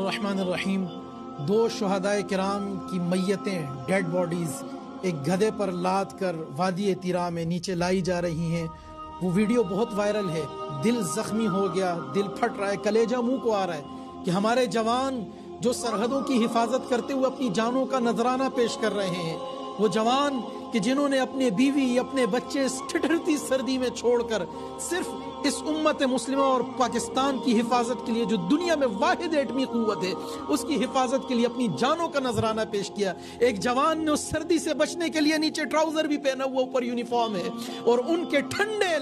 الرحمن الرحیم۔ دو شہدائے کرام کی میتیں، ڈیڈ باڈیز ایک گدھے پر لاد کر وادی تیرا میں نیچے لائی جا رہی ہیں۔ وہ ویڈیو بہت وائرل ہے، دل زخمی ہو گیا، دل پھٹ رہا ہے، کلیجہ منہ کو آ رہا ہے کہ ہمارے جوان جو سرحدوں کی حفاظت کرتے ہوئے اپنی جانوں کا نذرانہ پیش کر رہے ہیں، وہ جوان کہ جنہوں نے اپنے بیوی اپنے بچے ٹھٹھرتی سردی میں چھوڑ کر صرف اس امت مسلمہ اور پاکستان کی حفاظت کے لیے، جو دنیا میں واحد ایٹمی قوت ہے، اس کی حفاظت کے لیے اپنی جانوں کا نذرانہ پیش کیا۔ ایک جوان نے اس سردی سے بچنے کے لیے نیچے ٹراؤزر بھی پہنا ہوا، اوپر یونیفارم ہے، اور ان کے ٹھنڈے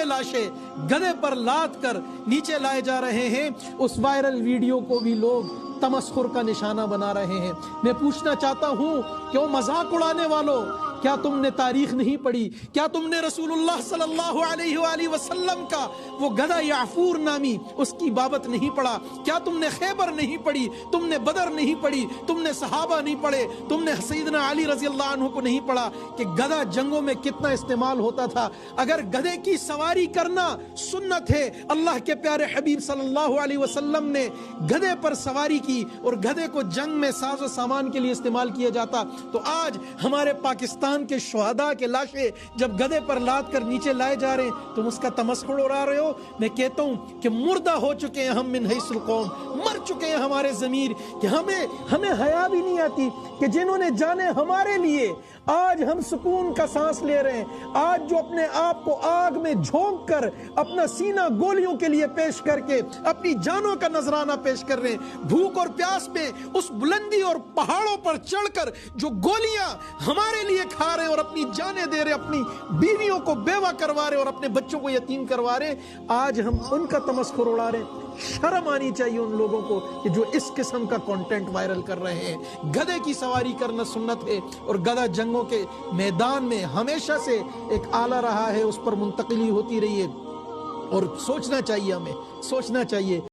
لاشیں گدھے پر لاد کر نیچے لائے جا رہے ہیں۔ اس وائرل ویڈیو کو بھی لوگ تمسخر کا نشانہ بنا رہے ہیں۔ میں پوچھنا چاہتا ہوں کہ وہ مذاق اڑانے والوں، کیا تم نے تاریخ نہیں پڑھی؟ کیا تم نے رسول اللہ صلی اللہ علیہ وآلہ وسلم کا وہ گدھا یعفور نامی اس کی بابت نہیں پڑھا؟ کیا تم نے خیبر نہیں پڑھی؟ تم نے بدر نہیں پڑھی؟ تم نے صحابہ نہیں پڑھے؟ تم نے سیدنا علی رضی اللہ عنہ کو نہیں پڑھا کہ گدھا جنگوں میں کتنا استعمال ہوتا تھا؟ اگر گدھے کی سواری کرنا سنت ہے، اللہ کے پیارے حبیب صلی اللہ علیہ وسلم نے گدھے پر سواری کی اور گدھے کو جنگ میں ساز و سامان کے لیے استعمال کیا جاتا، تو آج ہمارے پاکستان کے شہداء کے لاشیں جب گدھے پر لاد کر نیچے لائے جا رہے ہیں، تم اس کا تمسخر اڑا رہے ہو۔ میں کہتا ہوں کہ مردہ ہو چکے ہیں ہم من حیث القوم، مر چکے ہیں ہمارے ضمیر، کہ ہمیں حیا بھی نہیں آتی کہ جنہوں نے جانے ہمارے لیے آج ہم سکون کا سانس لے رہے ہیں، آج جو اپنے آپ کو آگ میں جھونک کر اپنا سینہ گولیوں کے لیے پیش کر کے اپنی جانوں کا نذرانہ پیش کر رہے ہیں، بھوک اور پیاس میں اس بلندی اور پہاڑوں پر چڑھ کر جو گولیاں ہمارے لیے کھا رہے ہیں اور اپنی جانیں دے رہے، اپنی بیویوں کو بیوہ کروا رہے اور اپنے بچوں کو یتیم کروا رہے، آج ہم ان کا تمسخر اڑا رہے ہیں۔ شرم آنی چاہیے ان لوگوں کو کہ جو اس قسم کا کنٹینٹ وائرل کر رہے ہیں۔ گدھے کی سواری کرنا سنت ہے، اور گدھا جنگوں کے میدان میں ہمیشہ سے ایک آلہ رہا ہے، اس پر منتقلی ہوتی رہی ہے، اور سوچنا چاہیے، ہمیں سوچنا چاہیے۔